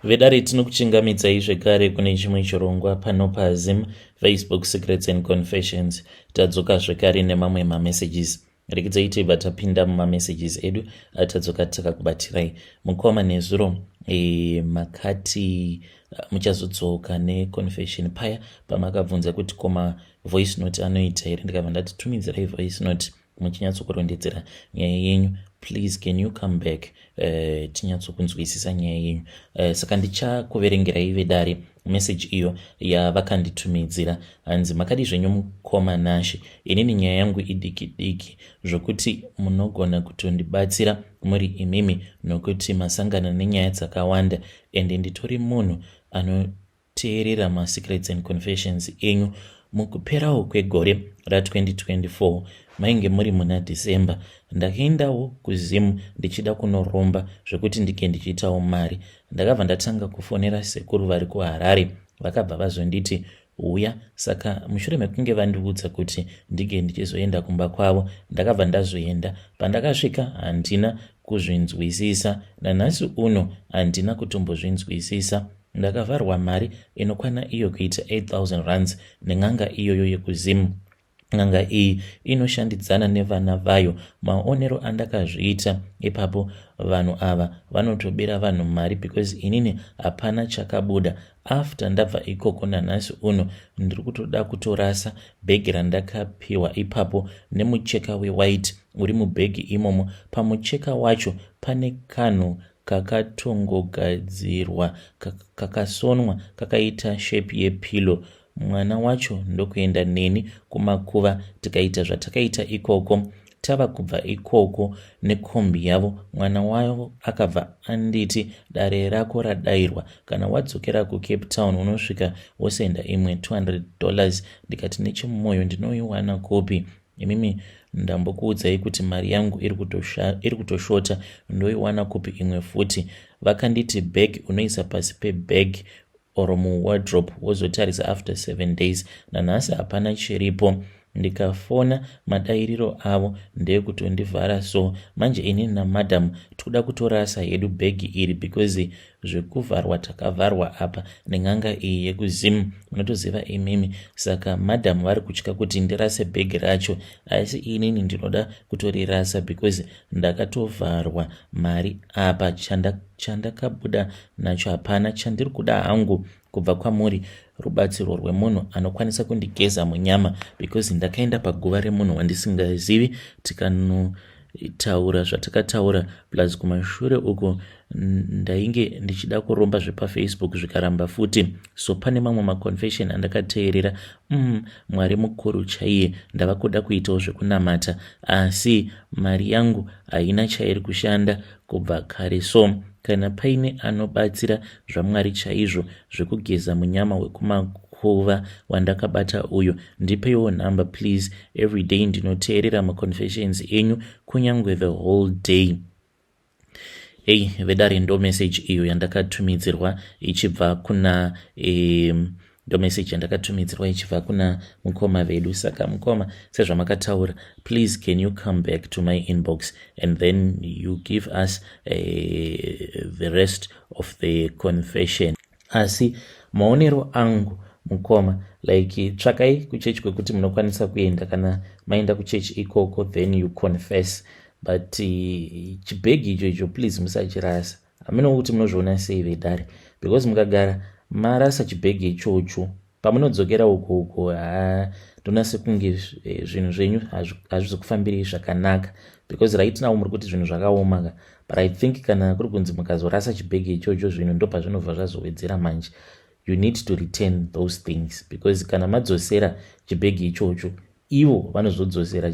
Vedare tinokuchingamidzai zvekare kune chimwe chirongwa pano paZim Facebook Secrets and Confessions. Tadzoka zvekare nemamwe mamessages. Rekidzai tibva tapinda mumamessages edu atadzoka takakubatirai. Mukoma nezuro makati muchazodzoka neconfession paya pamakabvunza kuti koma voice note anoita here. Ndikabva ndatitumidzirai voice note muchinyatsokurondedzera nyaya yenyu. Please can you come back tinyatsokunzwisisa nyaya yenyu. Saka ndichakuverengerai vedare message iyo yavakanditumidzira. Hanzi makadi zvenyu mukoma Nashi, inini nyaya yangu idiki diki zvokuti munogona kutondibatsira muri imimi nokuti masangana nenyaya dzakawanda ende nditori munhu anoteerera maSecrets and Confessions enyu. Mukuperawo kwegore ra2024 mainge muri muna December ndakaendawo kuZim ndichida kunoromba zvokuti ndike ndichiitawo mari. Ndakabva ndatanga kufonera sekuru vari kuHarare, vakabva vazonditi uya. Saka mushure mekunge vandiudza kuti ndike ndichizoenda kumba kwavo, ndakabva ndazoenda. Pandakasvika handina kuzvinzwisisa, nanhasi uno handina kutombozvinzwisisa. Ndakavharwa mari inokwana iyo kuita 8,000 rands nen'anga iyoyo yekuZim. N'anga iyi inoshandidzana nevana vayo. Maonero andakazviita ipapo vanhu ava vanotobira vanhu mari because inini hapana chakabuda. After ndabva ikoko nanhasi uno ndiri kutoda kutorasa bhegi randakapiwa ipapo nemucheka wewhite uri mubhegi imomo. Pamucheka wacho pane kanhu kakatongogadzirwa kakasonwa kakaita shape yepilo. Mwana wacho ndokuenda neni kumakuva tikaita zvatakaita ikoko. Tava kubva ikoko nekombi yavo. Mwana wavo akabva anditi dare rako radayirwa, kana wadzokera kuCape Town unosvika wosenda imwe $200. Ndikati nechemumwoyo ndinoiwana kopi? Imimi ndambokuudzai kuti mari yangu iri kutoshota, ndoiwana kopi imwe futi? Vakanditi bag unoisa pasi pebag or muwardrobe wozotarisa after 7 days. Nanhasi hapana chiripo. Ndikafona madayiriro avo ndeyekutondivhara. So manje inini namadam tikuda kutorasa hedu bhegi iri because zvekuvharwa takavharwa apa nen'anga iyi yekuZim, munotoziva imimi. Saka madam vari kutya kuti ndirase bhegi racho, asi inini ndinoda kutorirasa because ndakatovharwa mari apa. Chandakabuda nacho hapana. Chandiri kuda hangu kubva kwamuri rubatsiro rwemunhu anokwanisa kundigeza munyama because ndakaenda paguva remunhu wandisingazivi tikanotaura zvatakataura, plus kumashure uko ndainge ndichida kuromba zvepafacebook zvikaramba futi. So pane mamwe maconfession andakateerera. Mwari mukuru chaiye. Ndava kuda kuitawo zvekunamata asi mari yangu haina chairi kushanda kubva kare. So kana paine anobatsira zvamwari chaizvo zvekugeza munyama wekumakuva wandakabata uyo, ndipeiwo number please. Every day ndinoteerera maconfessions enyu kunyangwe the whole day. Hey, vedare ndo message iyo yandakatumidzirwa ichibva kuna ndo message yandakatumidzirwa ichibva kuna mukoma vedu. Saka mukoma, sezvamakataura, please can you come back to my inbox and then you give us the rest of the confession. Asi maonero angu mukoma, like tsvakai kuchechi kwekuti munokwanisa kuenda. Kana maenda kuchechi ikoko then you confess, but chibhegi icho please musachirasa. Hamino kuti munozviona sei vedare, because mukagara marasa chibhegi ichocho pamunodzokera uko ndona sekunge zvinhu zvenyu hazvizokufambiri zvakanaka, because right now muri kuti zvinhu zvakaoma. But I think kana kuri kunzi mukazorasa chibhegi ichocho zvinhu ndo pazvinobva zvazowedzera manje. You need to return those things because kana madzosera chibhegi ichocho ivo vanozodzosera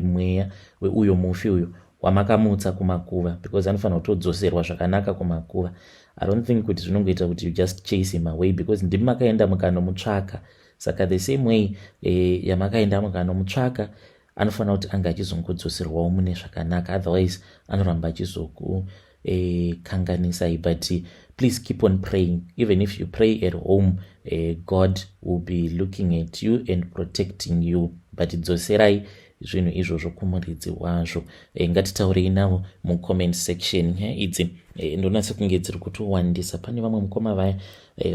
mweya weuyo mufi uyo wamakamutsa kumakuva, because anofanira kutodzoserwa zvakanaka kumakuva. I don't think kuti zvinongoita kuti you just chase him away because ndimi makaenda mukanomutsvaka. Saka the same way yamakaenda mukanomutsvaka anofanira kuti anga achizongodzoserwawo mune zvakanaka, otherwise anoramba achizokukanganisai. But please keep on praying. Even if you pray at home, God will be looking at you and protecting you. But dzoserai zvinhu izvozvo kumuridzi wazvo. Ngatitaurei navo mucomment section. Nyaya idzi ndonatsa kunge dziri kutowandisa. Pane vamwe mukoma vaya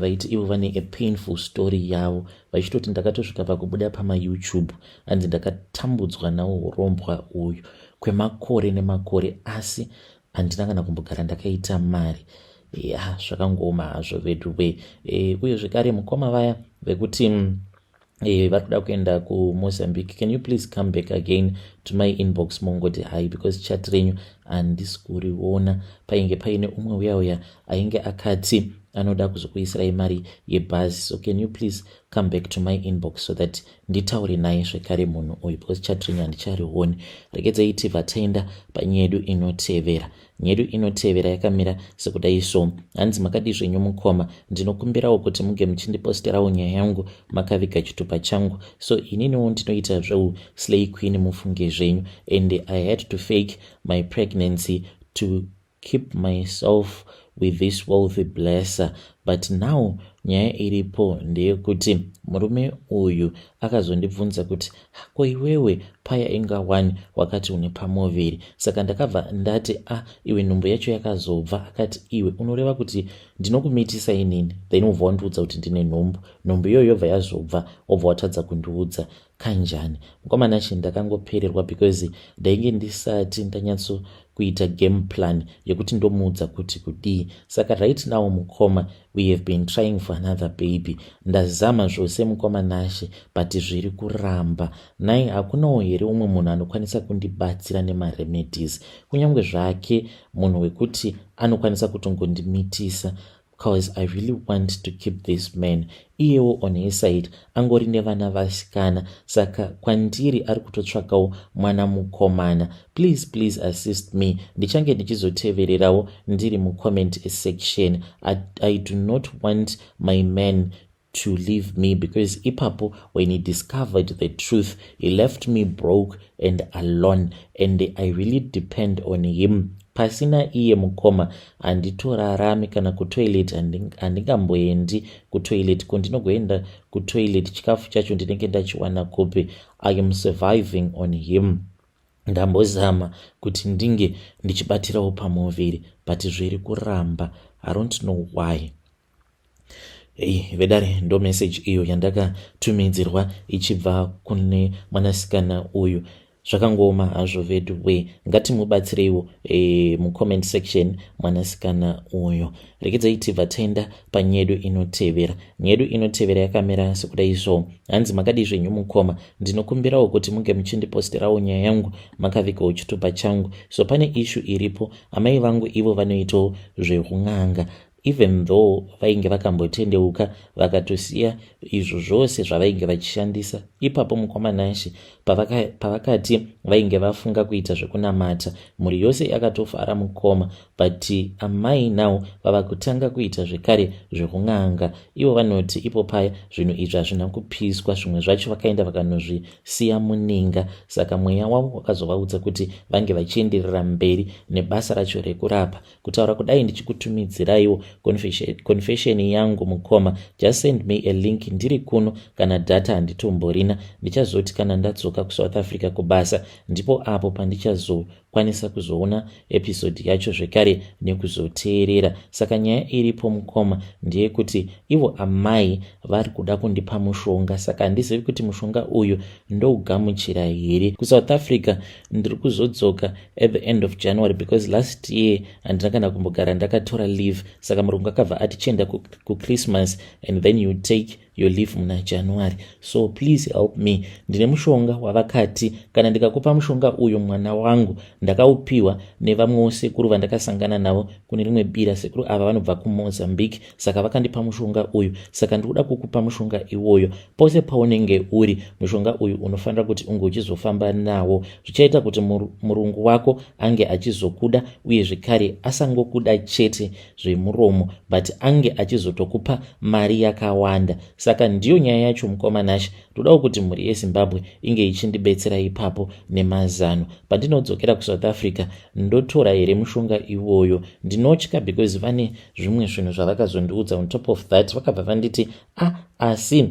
vaiti ivo vane a painful story yavo, vachitoti ndakatosvika pakubuda pamayoutube hanzi ndakatambudzwa nawo urombwa uyu kwemakore nemakore, asi handina kana kumbogara ndakaita mari. Zvakangoma hazvo veduwe. Uye zvekare mukoma vaya vekuti vari kuda kuenda kuMozambique, can you please come back again to my inbox mongoti hai, because chat renyu handisi kuriona. Painge paine umwe uya ainge akati anoda kuzokuisirai mari yebhazi, so can you please come back to my inbox so that nditaure naye zvekare munhu uyu, because chat renyu handicharioni. Regedzai tibva taenda panyaya yedu inotevera. Nyaya yedu inotevera yakamira sekudai so. Hanzi makadi zvenyu mukoma, ndinokumbirawo kuti muge muchindiposterawo nyaya yangu makaviga chitupa changu, so ininiwo ndinoita zveu slay queen mufunge zvenyu, and I had to fake my pregnancy to keep myself with this wealthy blesser. But now nyaya iripo ndeyekuti murume uyu akazondibvunza kuti ko iwewe paya inga 1 wakati une pamoviri, saka ndakabva ndati iwe nhumbu yacho yakazobva. Akati iwe unoreva kuti ndinokumitisa inini, then ubva wandiudza kuti ndine nhumbu iyoyo yobva yazobva, wobva watadza kundiudza kanjani. Mukomana chi ndakangopererwa because ndainge ndisati ndanyatso kuita game plan yekuti ndomuudza kuti kudii. Saka right now mukoma, we have been trying for another baby. Ndazama zvose mukoma nashe, but zviri kuramba. Nai hakunawo here umwe munhu anokwanisa kundibatsira nemaremedies, kunyange zvake munhu wekuti anokwanisa kutongondimitisa, because I really want to keep this man. Iyewo on his side angori nevana vasikana, saka kwandiri ari kutotsvakawo mwana mukomana. Please assist me. Ndichange ndichizotevererawo ndiri mucomment section. I do not want my man to leave me, because ipapo when he discovered the truth, he left me broke and alone, and I really depend on him. Pasina iye mukoma handitorarami kana kutoilet, handingamboendi kutoilet. Kundinogoenda kutoilet chikafu chacho ndinenge ndachiwana kupi. I am surviving on him. Ndambozama kuti ndinge ndichibatirawo pamoviri, but zviri kuramba. I don't know why. Vedare ndo message iyo yandakatumidzirwa ichibva kune mwanasikana uyu. Zvakangoma hazvo veduwe, ngatimubatsireiwo mucomment section mwanasikana uyo. Regedzai tibva taenda panyaya yedu inotevera. Nyaya yedu inotevera yakamira sekudai so. Hanzi makadi zvenyu mukoma, ndinokumbirawo kuti muge muchindiposterawo nyaya yangu makavigawo chitupa changu. So pane issue iripo, amai vangu ivo vanoitawo zveun'anga. Even though vainge vakambotendeuka vakatosiya izvo zvose zvavainge vachishandisa, ipapo mukoma nashe pavakati vainge vafunga kuita zvekunamata, mhuri yose yakatofara mukoma, but amai now vava kutanga kuita zvekare zvekun'anga. Ivo vanoti ipo paya zvinhu izvi hazvina kupiswa, zvimwe zvacho vakaenda vakanozvisiya muninga. Saka mweya wavo wakazovaudza kuti vange vachienderera mberi nebasa racho rekurapa. Kutaura kudai ndichikutumidziraiwo confession yangu mukoma, just send me a link ndiri kuno, kana data handitomborina. Ndichazoti kana ndadzoka kuSouth Africa kubasa, ndipo apo pandichazokwanisa kuzoona episode yacho zvekare nekuzoteerera. Saka nyaya iripo mukoma ndeyekuti ivo amai vari kuda kundipa mushonga, saka handizivi kuti mushonga uyu ndougamuchira here. KuSouth Africa ndiri kuzodzoka at the end of January, because last year handina kana kumbogara ndakatora leave. Saka murungu akabva ati chienda kuChristmas and then you take your leave muna January. So please help me. Ndine mushonga wavakati kana ndikakupa mushonga uyu mwana wangu ndakaupiwa nevamwe sekuru vandakasangana navo kune rimwe bira. Sekuru ava vanobva kuMozambique, saka vakandipa mushonga uyu. Saka ndikuda kukupa mushonga iwoyo. Pose paunenge uri, mushonga uyu unofanira kuti unge uchizofamba nawo. Zvichaita kuti murungu wako ange achizokuda, uye zvekare asangokuda chete zvemuromo, but ange achizotokupa mari yakawanda. Saka ndiyo nyaya yacho mukoma nashe. Todawo kuti mhuri yeZimbabwe inge ichindibetsera ipapo nemazano. Pandinodzokera kuSouth Africa ndotora here mushonga iwoyo. Ndinotya because vane zvimwe zvinhu zvavakazondiudza. On top of that vakabva vanditi asi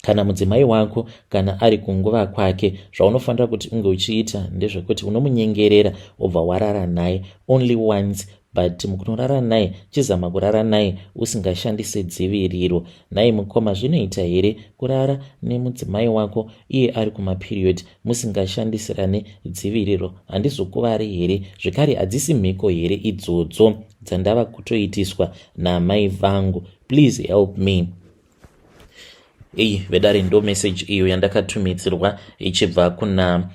kana mudzimai wako kana ari kunguva kwake, zvaunofanira kuti unge uchiita ndezvekuti unomunyengerera obva warara naye only once, but mukunorara naye chizama kurara naye usingashandise dziviriro. Naye mukoma, zvinoita here kurara nemudzimai wako iye ari kumaperiod musingashandisirane dziviriro? Handizokuvari here? Zvekare hadzisi mhiko here idzodzo dzandava kutoitiswa namai vangu? Please help me. Vedare ndo message iyo yandakatumidzirwa ichibva kuna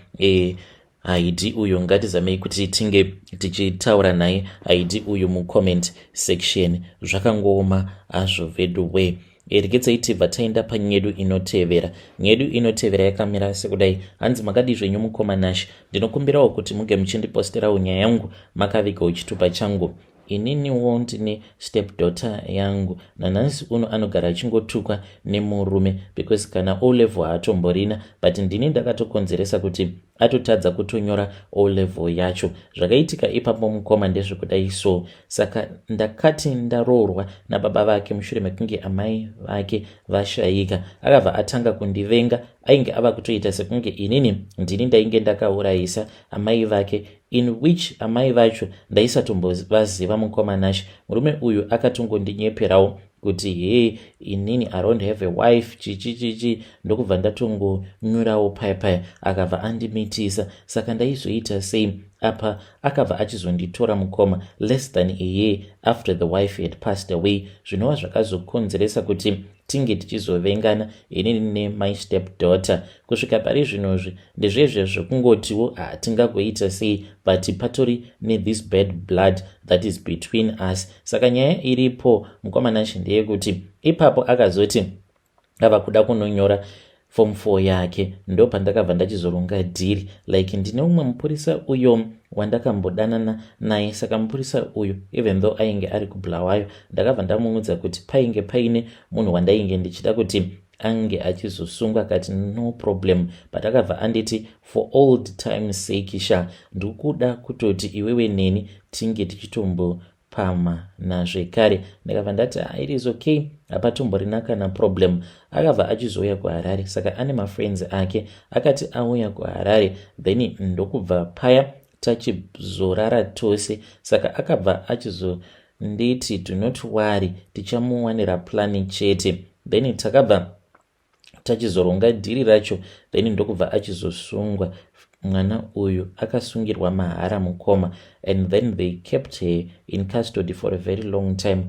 ID uyo. Ngatizamei kuti tinge tichitaura naye ID uyu mucomment section. Zvakangooma azvo veduwe. Regetsai tibva taenda panyedu inotevera. Nyedu inotevera yakamira sekudai. Hanzi makadi zvenyu mukoma Nash, ndinokumbirawo kuti muge muchindiposterawo nyaya yangu makavigawo chitupa changu. Ininiwo ndine stepdaughter yangu nanhasi uno anogara achingotukwa nemurume because kana O level haatomborina, but ndini ndakatokonzeresa kuti atotadza kutonyora O level yacho. Zvakaitika ipapo mukoma ndezvekudai so. Saka ndakati ndaroorwa nababa vake mushure mekunge amai vake vashayika. Akabva atanga kundivenga. Ainge ava kutoita sekunge inini ndini ndainge ndakaurayisa amai vake, in which amai vacho ndaisatombovaziva mukoma Nash. Murume uyu akatongondinyeperao kuti he inini I don't have a wife chichi ndokubva ndatongonyurawo paya akabva andimitisa. Saka ndaizoita sei? Apa akabva achizonditora mukoma less than a year after the wife had passed away, zvinova zvakazokonzeresa kuti tinge tichizovengana inini nemai stepdaughter. Kusvika pari zvinozvi ndezvezve zvokungotiwo hatingagoita sei, but patori ne-this bad blood that is between us. Saka nyaya iripo mukoma Nash ndeyekuti ipapo akazoti ava kuda kunonyora form 4 yake, ndo pandakabva ndachizoronga dhiri like ndine umwe mupurisa uyo wandakambodanana naye. Saka mupurisa uyu even though ainge ari kuBulawayo, ndakabva ndamuudza kuti painge paine munhu wandainge ndichida kuti ange achizosungwa, kati no problem, but akabva anditi for old time's sake sha ndikuda kutoti iwewe neni tinge tichitombo pama nazvekare. Ndakabva ndati it is okay, hapatomborina kana problem. Akabva achizouya kuHarare. Saka ane mafriends ake akati auya kuHarare then ndokubva paya tachizorara tose. Saka akabva achizonditi do not worry, tichamuwanira plani chete. Then takabva tachizoronga dhiri racho, then ndokubva achizosungwa. Mwana uyu akasungirwa mahara mukoma, and then they kept her in custody for a very long time.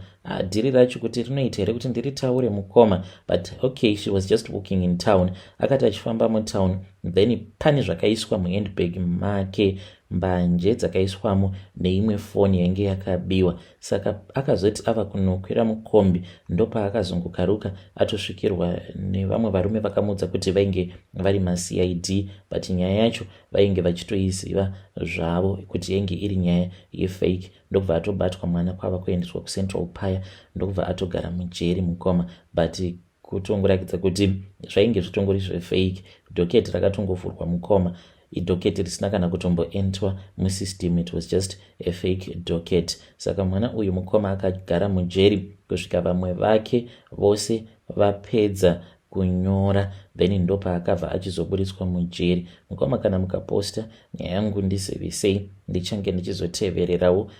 Dhiri racho kuti rinoita here kuti ndiritaure mukoma, but okay, she was just walking in town. Akati achifamba mutown, then pane zvakaiswa muhandbag make, mbanje dzakaiswamo neimwe foni yainge yakabiwa. Saka akazoti ava kunokwira mukombi ndopaakazongokaruka atosvikirwa nevamwe varume vakamudza kuti vainge vari maCID, but nyaya yacho vainge vachitoiziva zvavo kuti yainge iri nyaya yefake. Ndokubva atobatwa mwana kwava kuendeswa kuCentral paya, ndokubva atogara mujeri mukoma, but kutongorakidza kuti zvainge zvitongori zvefake. Dhoketi rakatongovhurwa mukoma, idhoketi risina kana kutomboentwa musystem, it was just a fake docket. Saka mwana uyu mukoma akagara mujeri kusvika vamwe vake vose vapedza kunyora, then ndopa akabva achizoburitswa mujeri. Mukoma, kana mukaposta nyaya yangu ndizivisei, ndichange ndichizotevererawo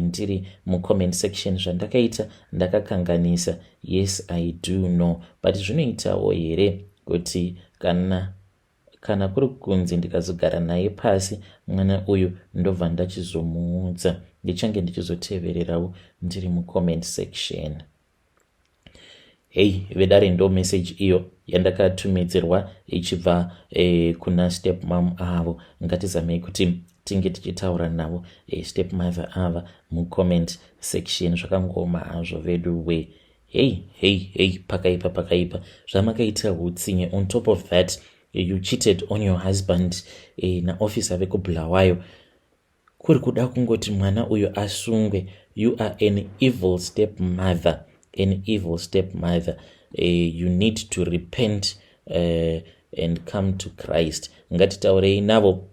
ndiri mucomment section. Zvandakaita ndakakanganisa, yes I do know, but zvinoitawo here kuti kana kuri kunzi ndikazogara naye pasi mwana uyu ndobva ndachizomuudza, ndichange ndichizotevererawo ndiri mucomment section. Vedare ndo message iyo yandakatumidzirwa ichibva kuna stepmom avo. Ngatizamei kuti tinge tichitaura navo stepmother ava mucomment section. Zvakangoma hazvo veduwe. Pakaipa zvamakaita hutsinye. On top of that, you cheated on your husband naofisa vekuBulawayo. Kuri kuda kungoti mwana uyu asungwe. You are an evil stepmother. You need to repent and come to Christ. Ngatitaurei navo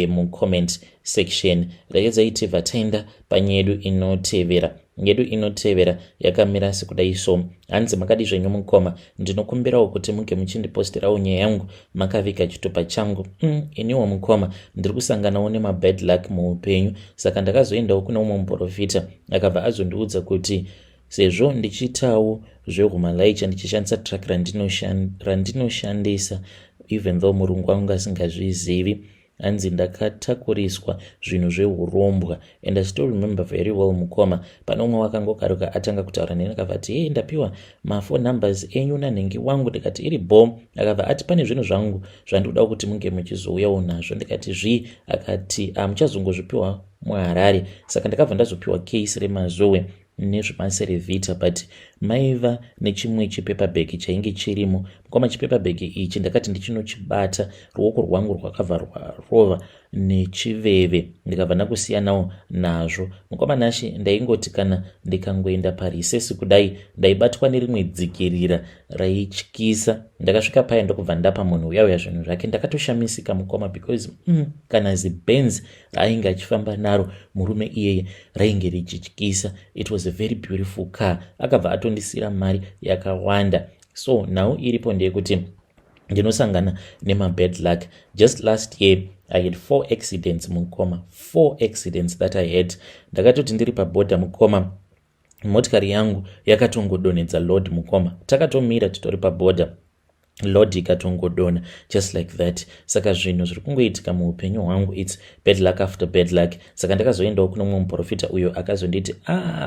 mucomment section. Rekedzai tibva taenda panyedu inotevera. Nyedu inotevera yakamira sekudai so. Hanzi makadi zvenyu mukoma, ndinokumbirawo kuti muge muchindipostirawo nyaya yangu makavika chitupa changu. Iniwo mukoma, ndiri kusanganawo nemabad luck muupenyu, saka ndakazoendawo kuna umwe muprofita akabva azondiudza kuti sezvo ndichitawo zvehumalaicha ndichishandisa track randinoshandisa even though murungu wangu asingazvizivi, hanzi ndakatakuriswa zvinhu zveurombwa. And I still remember very well mukoma, pane umwe wakangokaruka atanga kutaura neni akabva ati ndapiwa ma4 numbers enyu nanhengi wangu. Ndikati iri bo. Akabva ati pane zvinhu zvangu zvandikuda kuti munge muchizouyawo nazvo. Ndikati akati muchazongozvipiwa muHarare. Saka ndakabva ndazopiwa case remazowe nezvemaserevhita, but maiva nechimwe chipeperbag chainge chirimo. Mukoma, chipeperbag ichi ndakati ndichinochibata, ruoko rwangu rwakabva rwarova nechiveve, ndikabva ndakusiyanawo nazvo. Mukoma, nashi ndaingoti kana ndikangoenda parisesi kudai ndaibatwa nerimwe dzikirira raityisa. Ndakasvika paya ndokubva ndapa munhu uyauya zvinhu zvake. Ndakatoshamisika mukoma, because kana ziBenz ainge achifamba naro murume iyeye rainge richityisa. It was a very beautiful car. Akabva atondisira mari yakawanda. So now iripo ndeyekuti ndinosangana nemabad luck. Just last year I had 4 accidents mukoma, 4 accidents that I had. Ndakatoti ndiri pabhodha mukoma, motikari yangu yakatongodonedza load mukoma. Takatomira titori pabhodha, load ikatongodona just like that. Saka zvinhu zviri kungoitika muupenyu hwangu, it's bad luck after bad luck. Saka ndakazoendawo kuno mumwe muprofita uyo akazonditi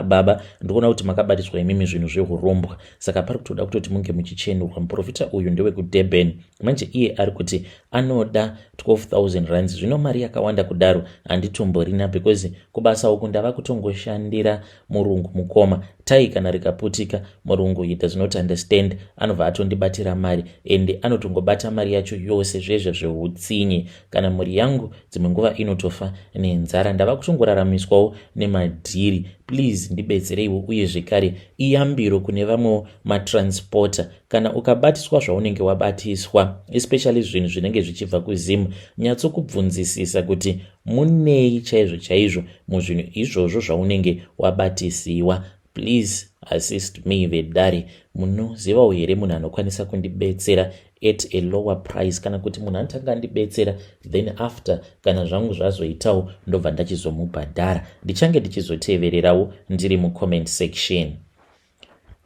baba, ndikuona kuti makabatiswa imimi zvinhu zvehurombwa, saka pari kutoda kutoti munge muchichenurwa. Muprofita uyu ndewe kuDurban. Manje iye ari kuti anoda 12,000 rands. Zvino mari yakawanda kudaro handitomborina, because kubasa uku ndava kutongoshandira murungu mukoma. Tai kana rikaputika, murungu he does not understand, anobva atondibatira mari, ende anotongobata mari yacho yose zvezve zveutsinye. Kana mhuri yangu dzimwe nguva inotofa nenzara. Ndava kutongoraramiswawo nemadhiri. Please ndibetsereiwo, uye zvekare iyambiro kune vamwe matransporter. Kana ukabatiswa zvaunenge wabatiswa, especially zvinhu zvinenge zvichibva kuzimu, nyatsokubvunzisisa kuti munei chaizvo chaizvo muzvinhu izvozvo zvaunenge wabatisiwa. Please assist me Vedari. Munozivawo here munhu anokwanisa kundibetsera at a lower price, kana kuti munhu anotanga andibetsera then after kana zvangu zvazoitawo ndobva ndachizomubhadhara. Ndichange ndichizotevererawo ndiri mucomment section.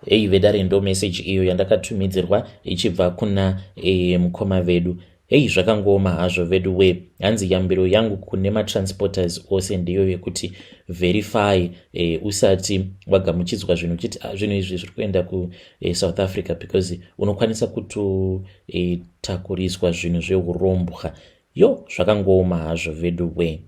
Hey Vedari, ndo message iyo yandakatumidzirwa ichibva kuna mukoma vedu. Hey, zvakangooma hazvo vedu we. Hanzi yambiro yangu kune matransporters ose ndiyo yekuti verify usati wagamuchidzwa zvinhu chiti zvinhu izvi zviri kuenda ku South Africa, because unokwanisa kutotakuriswa zvinhu zvehurombwa. Yo, zvakangooma hazvo vedu we.